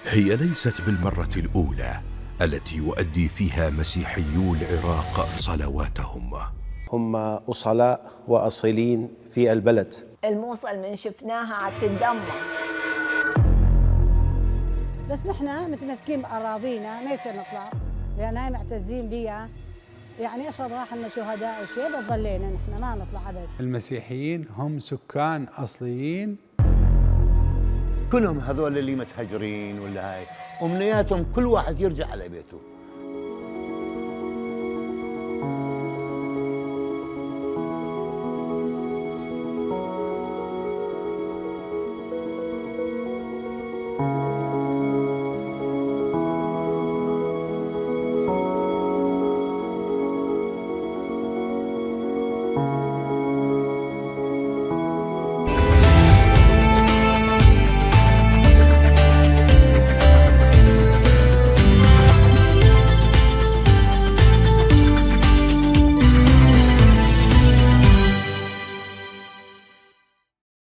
هي ليست بالمرة الأولى التي يؤدي فيها مسيحيو العراق صلواتهم. هم أصلاء وأصيلين في البلد. الموصل من شفناها عم تتدمر، بس نحن متمسكين بأراضينا، ما يصير نطلع لأن هاي معتزين بيها. يعني إيش راح لنا شهداء وشيء بتضلينا نحن ما نطلع أبد. المسيحيين هم سكان أصليين، كلهم هذول اللي متهجرين ولا هاي أمنياتهم كل واحد يرجع على بيته.